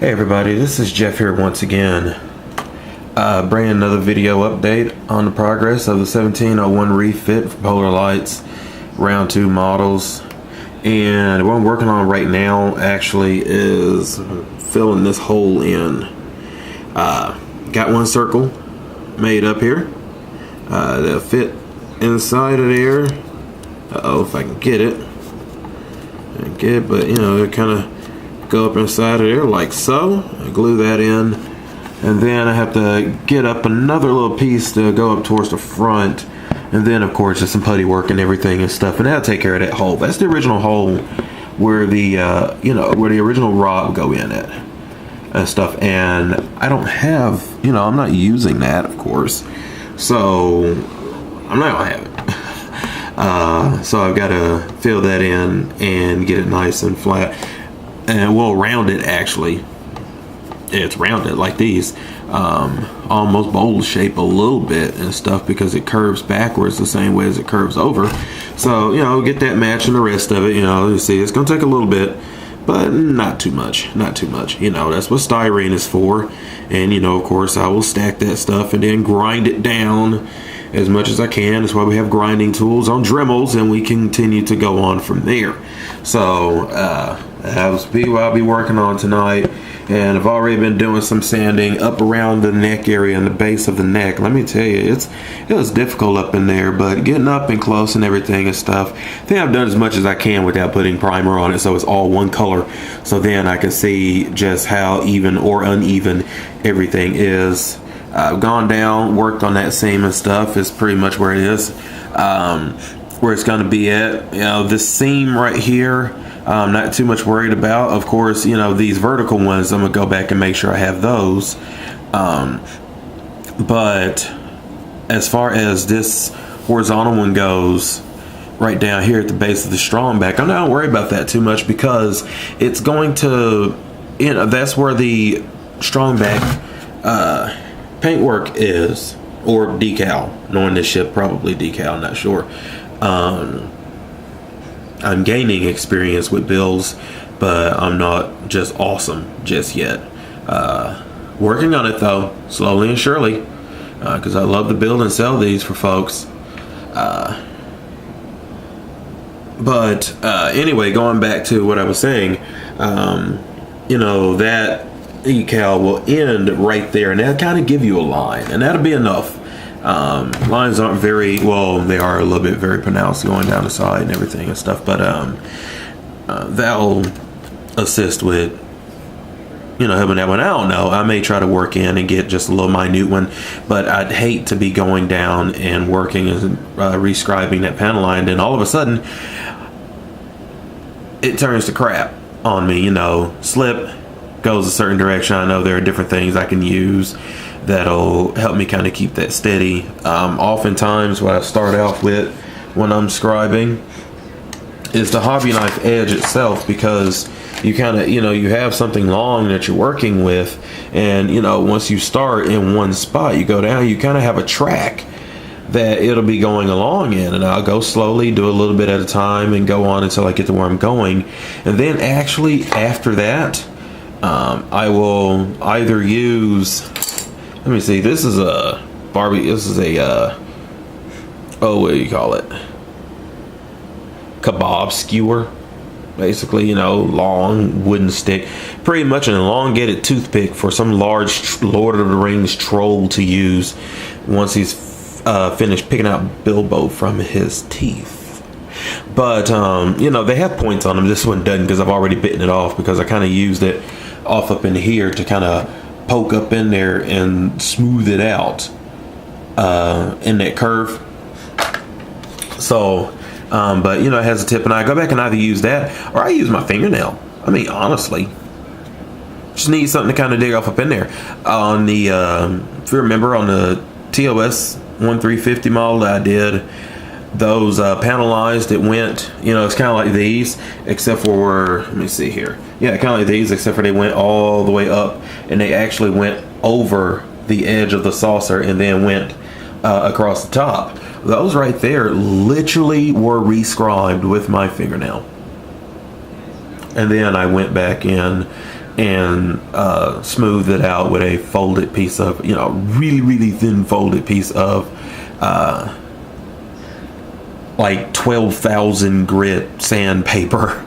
Hey everybody, this is Jeff here once again, bringing another video update on the progress of the 1701 refit for Polar Lights round 2 models. And what I'm working on right now actually is filling this hole in. Got one circle made up here that'll fit inside of there. If I can get it. But you know, it kind of go up inside of there like so. I glue that in, and then I have to get up another little piece to go up towards the front, and then of course just some putty work and everything and stuff, and that'll take care of that hole. That's the original hole where the where the original rod will go in at and stuff, and I don't have, I'm not using that, of course, so I'm not gonna have it. So I've got to fill that in and get it nice and flat, and we'll round it. Actually, it's rounded like these, almost bowl shape a little bit and stuff, because it curves backwards the same way as it curves over. So get that matching the rest of it. You see, it's gonna take a little bit, but not too much. That's what styrene is for. And of course I will stack that stuff and then grind it down as much as I can. That's why we have grinding tools on Dremels, and we continue to go on from there. So that'll be what I'll be working on tonight. And I've already been doing some sanding up around the neck area and the base of the neck. Let me tell you, it was difficult up in there, but getting up and close and everything and stuff, I think I've done as much as I can without putting primer on it, so it's all one color, so then I can see just how even or uneven everything is. I've gone down, worked on that seam and stuff. It's pretty much where it is, where it's going to be at. This seam right here, I'm not too much worried about. Of course, these vertical ones, I'm going to go back and make sure I have those. But as far as this horizontal one goes, right down here at the base of the strong back, I'm not worried about that too much, because it's going to, that's where the strong back paintwork is, or decal. Knowing this ship, probably decal, not sure. I'm gaining experience with builds, but I'm not just awesome just yet. Working on it though, slowly and surely, because I love to build and sell these for folks. But anyway, going back to what I was saying, that decal will end right there, and that'll kind of give you a line, and that'll be enough. Lines aren't very well, they are a little bit very pronounced going down the side and everything and stuff, but that'll assist with helping that one. I don't know, I may try to work in and get just a little minute one, but I'd hate to be going down and working and rescribing that panel line, and then all of a sudden it turns to crap on me. Slip goes a certain direction. I know there are different things I can use that'll help me kind of keep that steady. Oftentimes what I start off with when I'm scribing is the hobby knife edge itself, because you kind of you have something long that you're working with, and once you start in one spot, you go down, you kind of have a track that it'll be going along in, and I'll go slowly, do a little bit at a time, and go on until I get to where I'm going. And then actually after that, I will either use, let me see, this is a what do you call it, kebab skewer, basically, long wooden stick, pretty much an elongated toothpick for some large Lord of the Rings troll to use once he's finished picking out Bilbo from his teeth. But they have points on them. This one doesn't, because I've already bitten it off, because I kind of used it off up in here to kind of poke up in there and smooth it out in that curve. So but it has a tip, and I go back and either use that or I use my fingernail. I mean, honestly, just need something to kind of dig off up in there. On the if you remember, on the TOS 1350 model that I did, those panelized, it went, it's kind of like these, except for, let me see here, yeah, kind of like these, except for they went all the way up, and they actually went over the edge of the saucer and then went across the top. Those right there literally were rescribed with my fingernail. And then I went back in and smooth it out with a folded piece of, you know, really thin folded piece of like 12,000 grit sandpaper.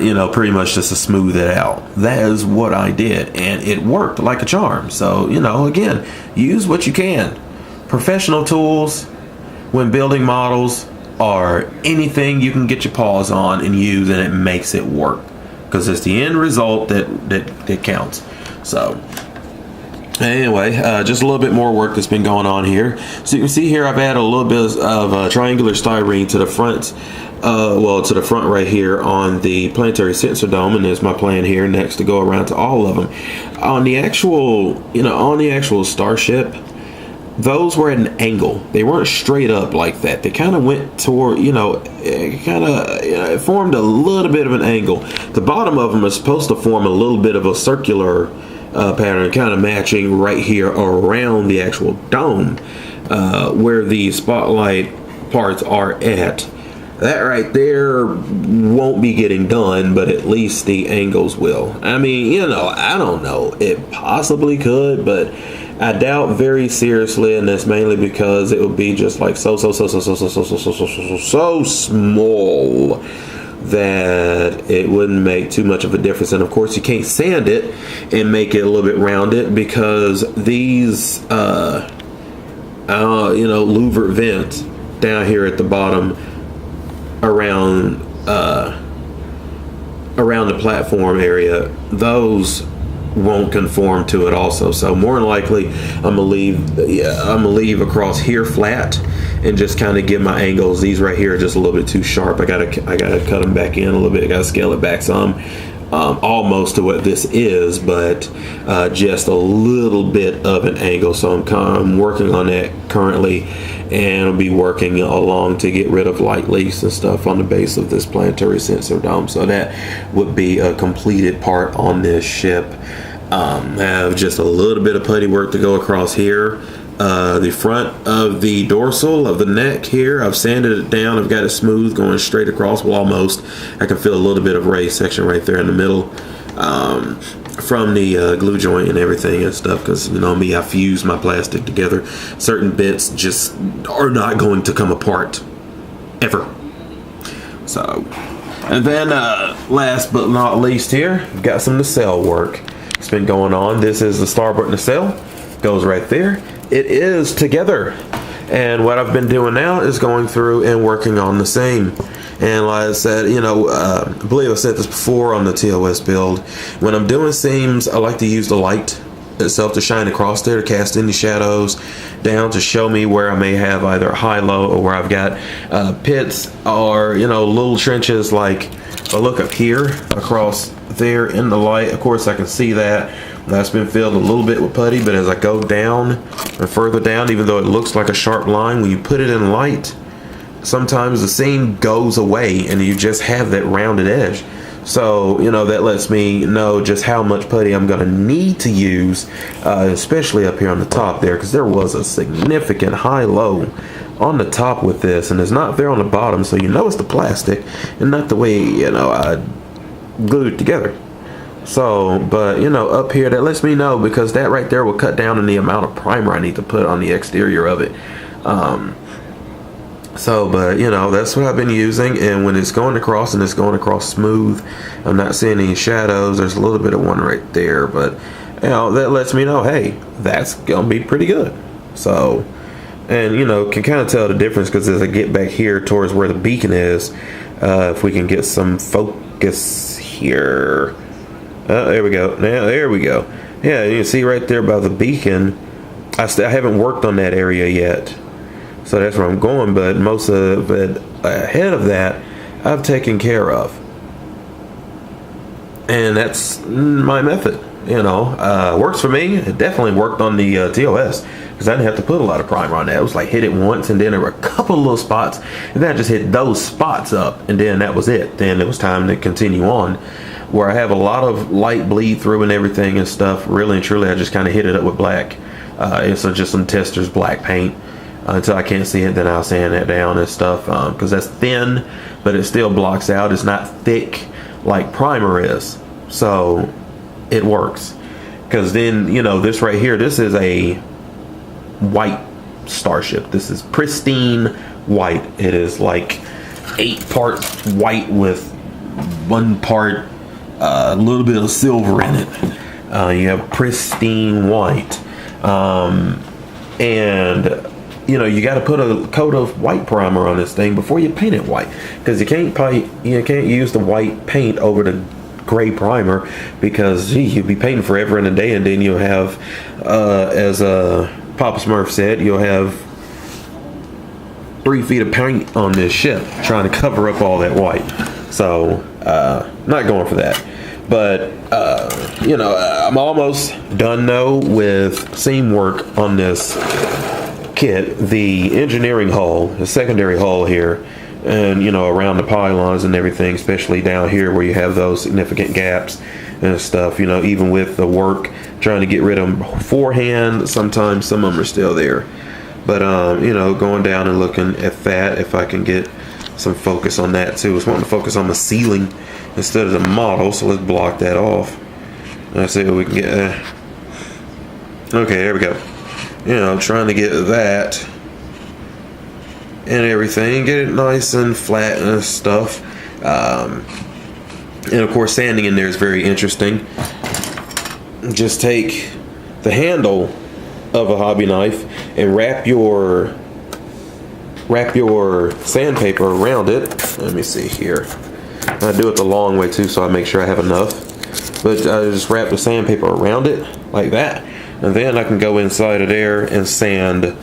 You know, pretty much just to smooth it out. That is what I did, and it worked like a charm. So, you know, again, use what you can. Professional tools when building models are anything you can get your paws on and use, and it makes it work, because it's the end result that counts. So anyway, just a little bit more work that's been going on here. So you can see here I've added a little bit of triangular styrene to the front, well, to the front right here on the planetary sensor dome, and there's my plan here next to go around to all of them. On the actual, you know, on the actual starship, those were at an angle. They weren't straight up like that. They kind of went toward, you know, it formed a little bit of an angle. The bottom of them is supposed to form a little bit of a circular pattern, kind of matching right here around the actual dome, where the spotlight parts are at. That right there won't be getting done, but at least the angles will. I mean, you know, I don't know. It possibly could, but I doubt very seriously, and that's mainly because it would be just like so small that it wouldn't make too much of a difference. And of course, you can't sand it and make it a little bit rounded, because these, you know, louvered vents down here at the bottom around the platform area, those won't conform to it also. So more than likely I'm gonna leave across here flat and just kind of give my angles. These right here are just a little bit too sharp. I gotta cut them back in a little bit. I gotta scale it back some, almost to what this is, but just a little bit of an angle. So I'm working on that currently, and I'll be working along to get rid of light leaks and stuff on the base of this planetary sensor dome. So that would be a completed part on this ship. I have just a little bit of putty work to go across here. The front of the dorsal of the neck here, I've sanded it down. I've got it smooth going straight across. Well, almost. I can feel a little bit of raised section right there in the middle, from the glue joint and everything and stuff, because, you know me, I fuse my plastic together. Certain bits just are not going to come apart ever. So, and then last but not least here, we've got some nacelle work. It's been going on. This is the starboard nacelle, goes right there. It is together, and what I've been doing now is going through and working on the seam. And like I said, you know, I believe I said this before on the TOS build, when I'm doing seams, I like to use the light itself to shine across there to cast any shadows down, to show me where I may have either high, low, or where I've got pits, or, you know, little trenches. Like I look up here across there in the light, of course I can see that that's been filled a little bit with putty, but as I go down and further down, even though it looks like a sharp line, when you put it in light, sometimes the seam goes away and you just have that rounded edge. So, you know, that lets me know just how much putty I'm going to need to use, especially up here on the top there, because there was a significant high-low on the top with this, and it's not there on the bottom, so you know it's the plastic and not the way, you know, I glued it together. So, but, you know, up here, that lets me know, because that right there will cut down on the amount of primer I need to put on the exterior of it. So, but, you know, that's what I've been using, and when it's going across, and it's going across smooth, I'm not seeing any shadows. There's a little bit of one right there, but, you know, that lets me know, hey, that's gonna be pretty good. So, and, you know, can kind of tell the difference, because as I get back here towards where the beacon is, if we can get some focus here. There we go. Now, there we go. Yeah, you can see right there by the beacon, I haven't worked on that area yet. So that's where I'm going, but most of it ahead of that, I've taken care of. And that's my method, you know. Works for me. It definitely worked on the TOS, because I didn't have to put a lot of primer on that. It was like hit it once, and then there were a couple of little spots, and then I just hit those spots up, and then that was it. Then it was time to continue on. Where I have a lot of light bleed through and everything and stuff, really and truly, I just kind of hit it up with black. It's just some Tester's black paint. Until I can't see it, then I'll sand that down and stuff, because that's thin, but it still blocks out. It's not thick like primer is. So it works. Because then, you know, this right here, this is a white starship. This is pristine white. It is like 8 parts white with 1 part a little bit of silver in it. You have pristine white. And you know, you got to put a coat of white primer on this thing before you paint it white, because you can't use the white paint over the gray primer, because you'll be painting forever and a day, and then you'll have, as Papa Smurf said, you'll have 3 feet of paint on this ship trying to cover up all that white. So not going for that. But you know, I'm almost done though with seam work on this kit. The engineering hull, the secondary hull here, and you know, around the pylons and everything, especially down here where you have those significant gaps and stuff, you know, even with the work trying to get rid of them beforehand, sometimes some of them are still there. But you know, going down and looking at that, if I can get some focus on that too. I was wanting to focus on the ceiling instead of the model, so let's block that off. Let's see what we can get. Okay, there we go. You know, trying to get that and everything, get it nice and flat and stuff. And of course, sanding in there is very interesting. Just take the handle of a hobby knife and wrap your sandpaper around it. Let me see here. I do it the long way too, so I make sure I have enough. But I just wrap the sandpaper around it like that, and then I can go inside of there and sand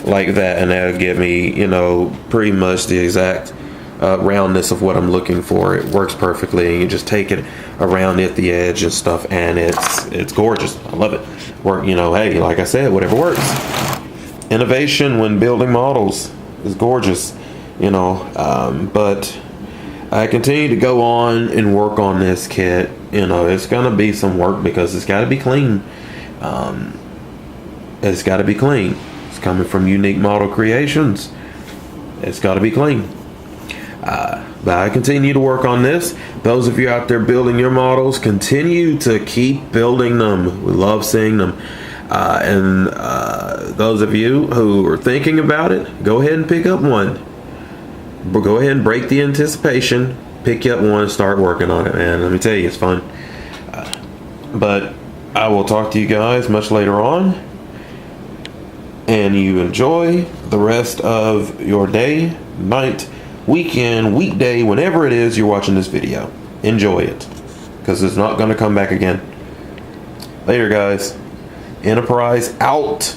like that, and that'll give me, you know, pretty much the exact roundness of what I'm looking for. It works perfectly, and you just take it around at the edge and stuff, and it's gorgeous. I love it. Work, you know, hey, like I said, whatever works. Innovation when building models is gorgeous, you know. But I continue to go on and work on this kit. You know, it's gonna be some work because it's got to be clean. It's got to be clean. It's coming from Unique Model Creations. It's got to be clean. But I continue to work on this. Those of you out there building your models, continue to keep building them. We love seeing them. And those of you who are thinking about it, go ahead and pick up one. But go ahead and break the anticipation. Pick you up one and start working on it, man. Let me tell you, it's fun. But I will talk to you guys much later on. And you enjoy the rest of your day, night, weekend, weekday, whenever it is you're watching this video. Enjoy it, because it's not going to come back again. Later, guys. Enterprise out.